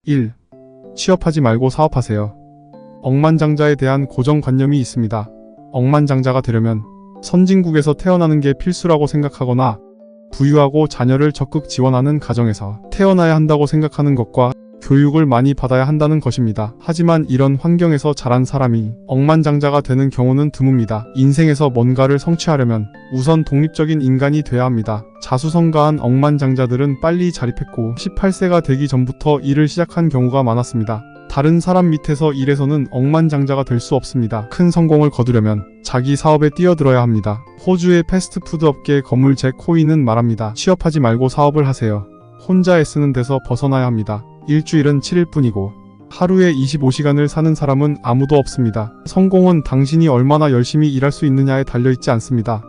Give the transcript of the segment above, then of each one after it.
1. 취업하지 말고 사업하세요. 억만장자에 대한 고정관념이 있습니다. 억만장자가 되려면 선진국에서 태어나는 게 필수라고 생각하거나 부유하고 자녀를 적극 지원하는 가정에서 태어나야 한다고 생각하는 것과 교육을 많이 받아야 한다는 것입니다. 하지만 이런 환경에서 자란 사람이 억만장자가 되는 경우는 드뭅니다. 인생에서 뭔가를 성취하려면 우선 독립적인 인간이 돼야 합니다. 자수성가한 억만장자들은 빨리 자립했고 18세가 되기 전부터 일을 시작한 경우가 많았습니다. 다른 사람 밑에서 일해서는 억만장자가 될 수 없습니다. 큰 성공을 거두려면 자기 사업에 뛰어들어야 합니다. 호주의 패스트푸드 업계 건물 잭 호이는 말합니다. 취업하지 말고 사업을 하세요. 혼자 애쓰는 데서 벗어나야 합니다. 일주일은 7일 뿐이고 하루에 25시간을 사는 사람은 아무도 없습니다. 성공은 당신이 얼마나 열심히 일할 수 있느냐에 달려있지 않습니다.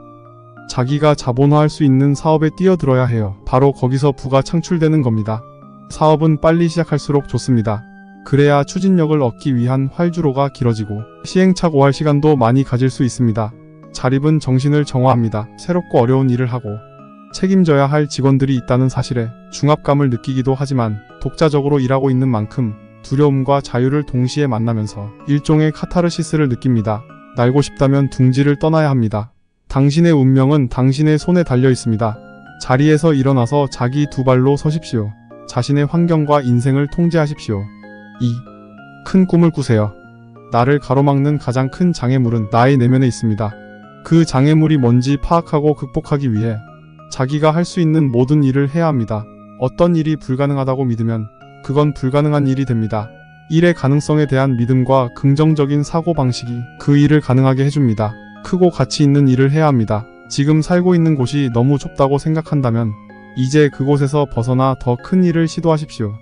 자기가 자본화할 수 있는 사업에 뛰어들어야 해요. 바로 거기서 부가 창출되는 겁니다. 사업은 빨리 시작할수록 좋습니다. 그래야 추진력을 얻기 위한 활주로가 길어지고 시행착오할 시간도 많이 가질 수 있습니다. 자립은 정신을 정화합니다. 새롭고 어려운 일을 하고 책임져야 할 직원들이 있다는 사실에 중압감을 느끼기도 하지만 독자적으로 일하고 있는 만큼 두려움과 자유를 동시에 만나면서 일종의 카타르시스를 느낍니다. 날고 싶다면 둥지를 떠나야 합니다. 당신의 운명은 당신의 손에 달려 있습니다. 자리에서 일어나서 자기 두 발로 서십시오. 자신의 환경과 인생을 통제하십시오. 2. 큰 꿈을 꾸세요. 나를 가로막는 가장 큰 장애물은 나의 내면에 있습니다. 그 장애물이 뭔지 파악하고 극복하기 위해 자기가 할 수 있는 모든 일을 해야 합니다. 어떤 일이 불가능하다고 믿으면 그건 불가능한 일이 됩니다. 일의 가능성에 대한 믿음과 긍정적인 사고방식이 그 일을 가능하게 해줍니다. 크고 가치 있는 일을 해야 합니다. 지금 살고 있는 곳이 너무 좁다고 생각한다면 이제 그곳에서 벗어나 더 큰 일을 시도하십시오.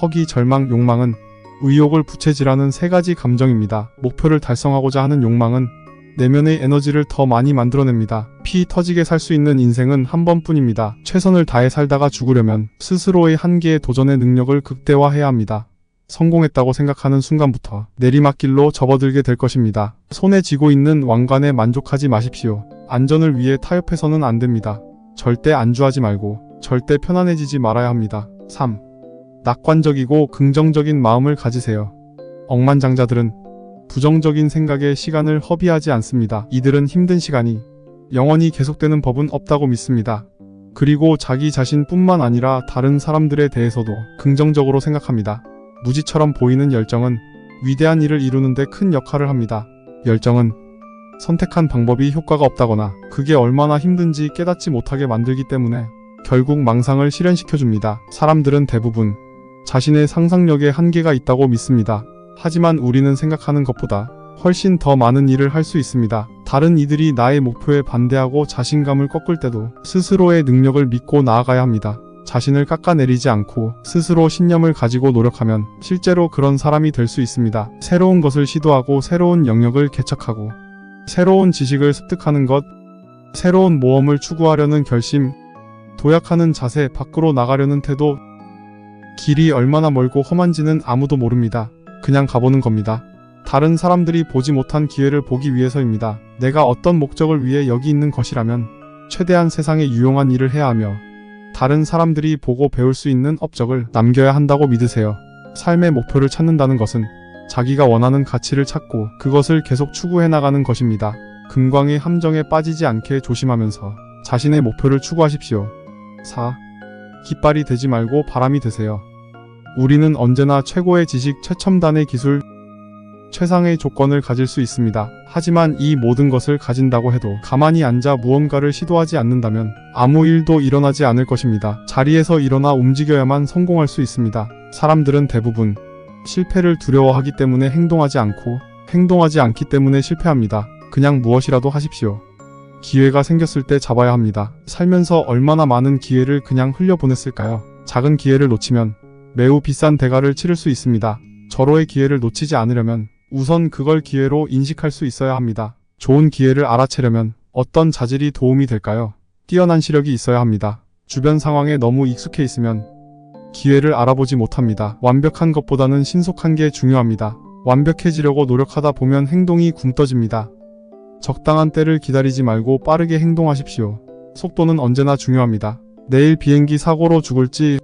허기, 절망, 욕망은 의욕을 부채질하는 세 가지 감정입니다. 목표를 달성하고자 하는 욕망은 내면의 에너지를 더 많이 만들어냅니다. 피 터지게 살 수 있는 인생은 한 번뿐입니다. 최선을 다해 살다가 죽으려면 스스로의 한계에 도전의 능력을 극대화해야 합니다. 성공했다고 생각하는 순간부터 내리막길로 접어들게 될 것입니다. 손에 쥐고 있는 왕관에 만족하지 마십시오. 안전을 위해 타협해서는 안 됩니다. 절대 안주하지 말고 절대 편안해지지 말아야 합니다. 3. 낙관적이고 긍정적인 마음을 가지세요. 억만장자들은 부정적인 생각에 시간을 허비하지 않습니다. 이들은 힘든 시간이 영원히 계속되는 법은 없다고 믿습니다. 그리고 자기 자신뿐만 아니라 다른 사람들에 대해서도 긍정적으로 생각합니다. 무지처럼 보이는 열정은 위대한 일을 이루는데 큰 역할을 합니다. 열정은 선택한 방법이 효과가 없다거나 그게 얼마나 힘든지 깨닫지 못하게 만들기 때문에 결국 망상을 실현시켜줍니다. 사람들은 대부분 자신의 상상력에 한계가 있다고 믿습니다. 하지만 우리는 생각하는 것보다 훨씬 더 많은 일을 할 수 있습니다. 다른 이들이 나의 목표에 반대하고 자신감을 꺾을 때도 스스로의 능력을 믿고 나아가야 합니다. 자신을 깎아내리지 않고 스스로 신념을 가지고 노력하면 실제로 그런 사람이 될 수 있습니다. 새로운 것을 시도하고 새로운 영역을 개척하고 새로운 지식을 습득하는 것, 새로운 모험을 추구하려는 결심, 도약하는 자세, 밖으로 나가려는 태도, 길이 얼마나 멀고 험한지는 아무도 모릅니다. 그냥 가보는 겁니다. 다른 사람들이 보지 못한 기회를 보기 위해서입니다. 내가 어떤 목적을 위해 여기 있는 것이라면 최대한 세상에 유용한 일을 해야 하며 다른 사람들이 보고 배울 수 있는 업적을 남겨야 한다고 믿으세요. 삶의 목표를 찾는다는 것은 자기가 원하는 가치를 찾고 그것을 계속 추구해 나가는 것입니다. 금광의 함정에 빠지지 않게 조심하면서 자신의 목표를 추구하십시오. 4. 깃발이 되지 말고 바람이 되세요. 우리는 언제나 최고의 지식, 최첨단의 기술, 최상의 조건을 가질 수 있습니다. 하지만 이 모든 것을 가진다고 해도 가만히 앉아 무언가를 시도하지 않는다면 아무 일도 일어나지 않을 것입니다. 자리에서 일어나 움직여야만 성공할 수 있습니다. 사람들은 대부분 실패를 두려워하기 때문에 행동하지 않고 행동하지 않기 때문에 실패합니다. 그냥 무엇이라도 하십시오. 기회가 생겼을 때 잡아야 합니다. 살면서 얼마나 많은 기회를 그냥 흘려보냈을까요? 작은 기회를 놓치면 매우 비싼 대가를 치를 수 있습니다. 절호의 기회를 놓치지 않으려면 우선 그걸 기회로 인식할 수 있어야 합니다. 좋은 기회를 알아채려면 어떤 자질이 도움이 될까요? 뛰어난 시력이 있어야 합니다. 주변 상황에 너무 익숙해 있으면 기회를 알아보지 못합니다. 완벽한 것보다는 신속한 게 중요합니다. 완벽해지려고 노력하다 보면 행동이 굼떠집니다. 적당한 때를 기다리지 말고 빠르게 행동하십시오. 속도는 언제나 중요합니다. 내일 비행기 사고로 죽을지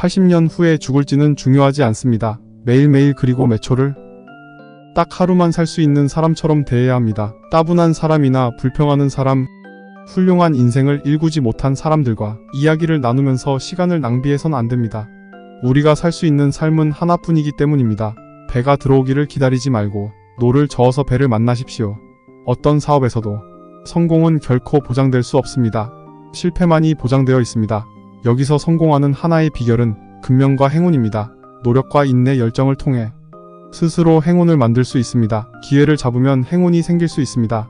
80년 후에 죽을지는 중요하지 않습니다. 매일매일 그리고 매 초를 딱 하루만 살 수 있는 사람처럼 대해야 합니다. 따분한 사람이나 불평하는 사람, 훌륭한 인생을 일구지 못한 사람들과 이야기를 나누면서 시간을 낭비해선 안 됩니다. 우리가 살 수 있는 삶은 하나뿐이기 때문입니다. 배가 들어오기를 기다리지 말고 노를 저어서 배를 만나십시오. 어떤 사업에서도 성공은 결코 보장될 수 없습니다. 실패만이 보장되어 있습니다. 여기서 성공하는 하나의 비결은 근면과 행운입니다. 노력과 인내, 열정을 통해 스스로 행운을 만들 수 있습니다. 기회를 잡으면 행운이 생길 수 있습니다.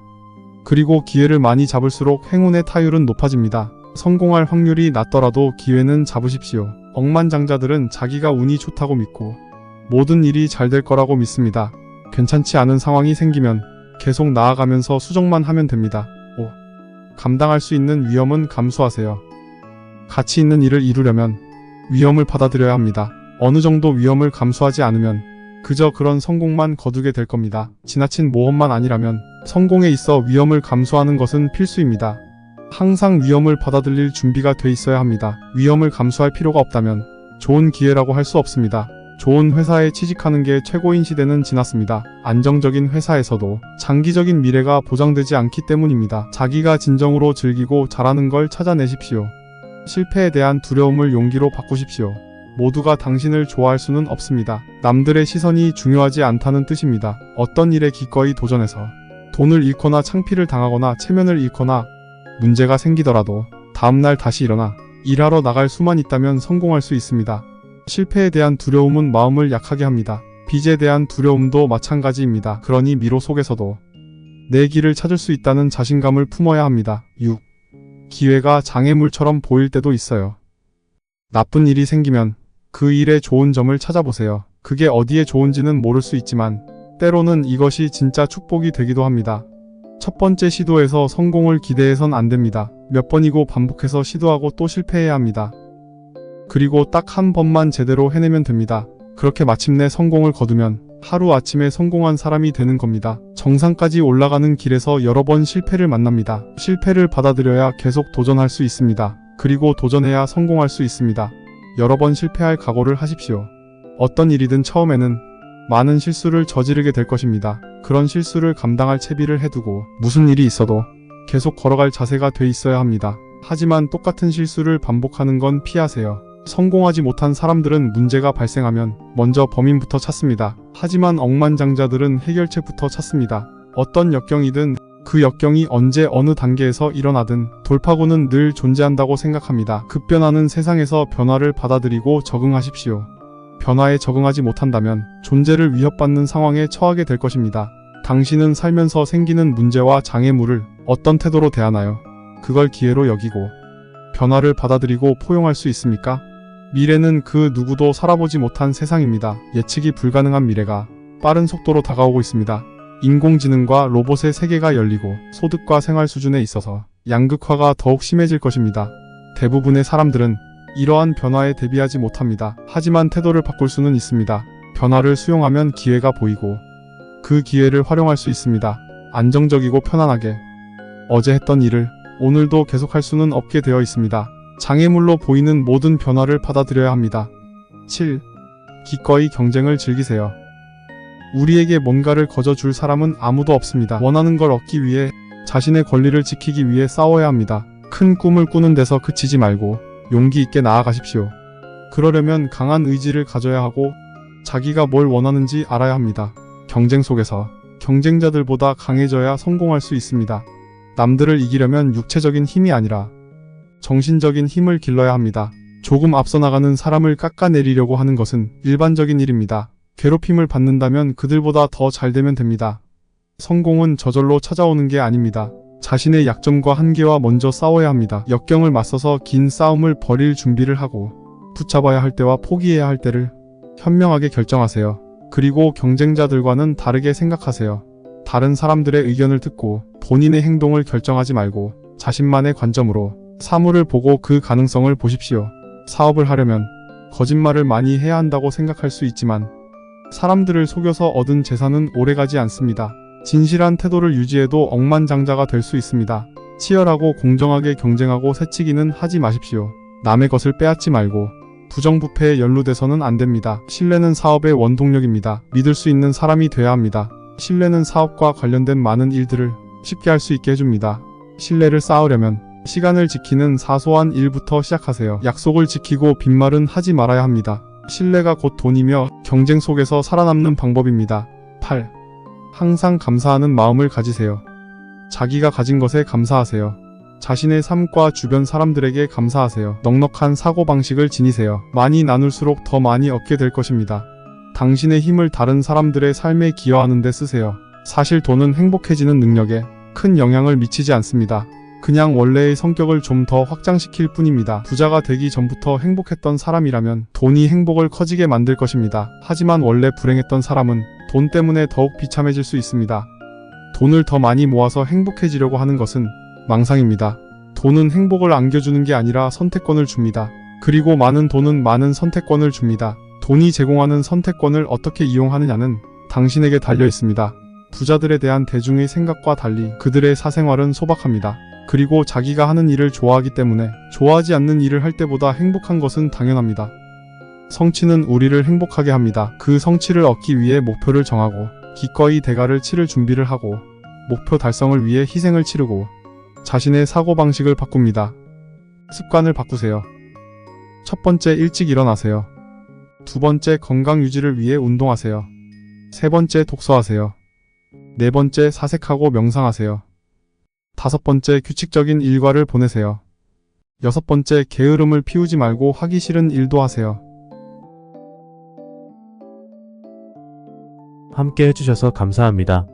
그리고 기회를 많이 잡을수록 행운의 타율은 높아집니다. 성공할 확률이 낮더라도 기회는 잡으십시오. 억만장자들은 자기가 운이 좋다고 믿고 모든 일이 잘 될 거라고 믿습니다. 괜찮지 않은 상황이 생기면 계속 나아가면서 수정만 하면 됩니다. 5. 감당할 수 있는 위험은 감수하세요. 가치 있는 일을 이루려면 위험을 받아들여야 합니다. 어느 정도 위험을 감수하지 않으면 그저 그런 성공만 거두게 될 겁니다. 지나친 모험만 아니라면 성공에 있어 위험을 감수하는 것은 필수입니다. 항상 위험을 받아들일 준비가 돼 있어야 합니다. 위험을 감수할 필요가 없다면 좋은 기회라고 할 수 없습니다. 좋은 회사에 취직하는 게 최고인 시대는 지났습니다. 안정적인 회사에서도 장기적인 미래가 보장되지 않기 때문입니다. 자기가 진정으로 즐기고 잘하는 걸 찾아내십시오. 실패에 대한 두려움을 용기로 바꾸십시오. 모두가 당신을 좋아할 수는 없습니다. 남들의 시선이 중요하지 않다는 뜻입니다. 어떤 일에 기꺼이 도전해서 돈을 잃거나 창피를 당하거나 체면을 잃거나 문제가 생기더라도 다음날 다시 일어나 일하러 나갈 수만 있다면 성공할 수 있습니다. 실패에 대한 두려움은 마음을 약하게 합니다. 빚에 대한 두려움도 마찬가지입니다. 그러니 미로 속에서도 내 길을 찾을 수 있다는 자신감을 품어야 합니다. 6. 기회가 장애물처럼 보일 때도 있어요. 나쁜 일이 생기면 그 일의 좋은 점을 찾아보세요. 그게 어디에 좋은지는 모를 수 있지만 때로는 이것이 진짜 축복이 되기도 합니다. 첫 번째 시도에서 성공을 기대해선 안 됩니다. 몇 번이고 반복해서 시도하고 또 실패해야 합니다. 그리고 딱 한 번만 제대로 해내면 됩니다. 그렇게 마침내 성공을 거두면 하루아침에 성공한 사람이 되는 겁니다. 정상까지 올라가는 길에서 여러 번 실패를 만납니다. 실패를 받아들여야 계속 도전할 수 있습니다. 그리고 도전해야 성공할 수 있습니다. 여러 번 실패할 각오를 하십시오. 어떤 일이든 처음에는 많은 실수를 저지르게 될 것입니다. 그런 실수를 감당할 채비를 해두고 무슨 일이 있어도 계속 걸어갈 자세가 돼 있어야 합니다. 하지만 똑같은 실수를 반복하는 건 피하세요. 성공하지 못한 사람들은 문제가 발생하면 먼저 범인부터 찾습니다. 하지만 억만장자들은 해결책부터 찾습니다. 어떤 역경이든 그 역경이 언제 어느 단계에서 일어나든 돌파구는 늘 존재한다고 생각합니다. 급변하는 세상에서 변화를 받아들이고 적응하십시오. 변화에 적응하지 못한다면 존재를 위협받는 상황에 처하게 될 것입니다. 당신은 살면서 생기는 문제와 장애물을 어떤 태도로 대하나요? 그걸 기회로 여기고 변화를 받아들이고 포용할 수 있습니까? 미래는 그 누구도 살아보지 못한 세상입니다. 예측이 불가능한 미래가 빠른 속도로 다가오고 있습니다. 인공지능과 로봇의 세계가 열리고 소득과 생활 수준에 있어서 양극화가 더욱 심해질 것입니다. 대부분의 사람들은 이러한 변화에 대비하지 못합니다. 하지만 태도를 바꿀 수는 있습니다. 변화를 수용하면 기회가 보이고 그 기회를 활용할 수 있습니다. 안정적이고 편안하게 어제 했던 일을 오늘도 계속할 수는 없게 되어 있습니다. 장애물로 보이는 모든 변화를 받아들여야 합니다. 7. 기꺼이 경쟁을 즐기세요. 우리에게 뭔가를 거저줄 사람은 아무도 없습니다. 원하는 걸 얻기 위해 자신의 권리를 지키기 위해 싸워야 합니다. 큰 꿈을 꾸는 데서 그치지 말고 용기 있게 나아가십시오. 그러려면 강한 의지를 가져야 하고 자기가 뭘 원하는지 알아야 합니다. 경쟁 속에서 경쟁자들보다 강해져야 성공할 수 있습니다. 남들을 이기려면 육체적인 힘이 아니라 정신적인 힘을 길러야 합니다. 조금 앞서 나가는 사람을 깎아내리려고 하는 것은 일반적인 일입니다. 괴롭힘을 받는다면 그들보다 더 잘 되면 됩니다. 성공은 저절로 찾아오는 게 아닙니다. 자신의 약점과 한계와 먼저 싸워야 합니다. 역경을 맞서서 긴 싸움을 벌일 준비를 하고 붙잡아야 할 때와 포기해야 할 때를 현명하게 결정하세요. 그리고 경쟁자들과는 다르게 생각하세요. 다른 사람들의 의견을 듣고 본인의 행동을 결정하지 말고 자신만의 관점으로 사물을 보고 그 가능성을 보십시오. 사업을 하려면 거짓말을 많이 해야 한다고 생각할 수 있지만 사람들을 속여서 얻은 재산은 오래가지 않습니다. 진실한 태도를 유지해도 억만장자가 될 수 있습니다. 치열하고 공정하게 경쟁하고 새치기는 하지 마십시오. 남의 것을 빼앗지 말고 부정부패에 연루돼서는 안 됩니다. 신뢰는 사업의 원동력입니다. 믿을 수 있는 사람이 돼야 합니다. 신뢰는 사업과 관련된 많은 일들을 쉽게 할 수 있게 해줍니다. 신뢰를 쌓으려면 시간을 지키는 사소한 일부터 시작하세요. 약속을 지키고 빈말은 하지 말아야 합니다. 신뢰가 곧 돈이며 경쟁 속에서 살아남는 방법입니다. 8. 항상 감사하는 마음을 가지세요. 자기가 가진 것에 감사하세요. 자신의 삶과 주변 사람들에게 감사하세요. 넉넉한 사고방식을 지니세요. 많이 나눌수록 더 많이 얻게 될 것입니다. 당신의 힘을 다른 사람들의 삶에 기여하는 데 쓰세요. 사실 돈은 행복해지는 능력에 큰 영향을 미치지 않습니다. 그냥 원래의 성격을 좀 더 확장시킬 뿐입니다. 부자가 되기 전부터 행복했던 사람이라면 돈이 행복을 커지게 만들 것입니다. 하지만 원래 불행했던 사람은 돈 때문에 더욱 비참해질 수 있습니다. 돈을 더 많이 모아서 행복해지려고 하는 것은 망상입니다. 돈은 행복을 안겨주는 게 아니라 선택권을 줍니다. 그리고 많은 돈은 많은 선택권을 줍니다. 돈이 제공하는 선택권을 어떻게 이용하느냐는 당신에게 달려 있습니다. 부자들에 대한 대중의 생각과 달리 그들의 사생활은 소박합니다. 그리고 자기가 하는 일을 좋아하기 때문에 좋아하지 않는 일을 할 때보다 행복한 것은 당연합니다. 성취는 우리를 행복하게 합니다. 그 성취를 얻기 위해 목표를 정하고 기꺼이 대가를 치를 준비를 하고 목표 달성을 위해 희생을 치르고 자신의 사고방식을 바꿉니다. 습관을 바꾸세요. 첫 번째, 일찍 일어나세요. 두 번째, 건강 유지를 위해 운동하세요. 세 번째, 독서하세요. 네 번째, 사색하고 명상하세요. 다섯 번째, 규칙적인 일과를 보내세요. 여섯 번째, 게으름을 피우지 말고 하기 싫은 일도 하세요. 함께 해주셔서 감사합니다.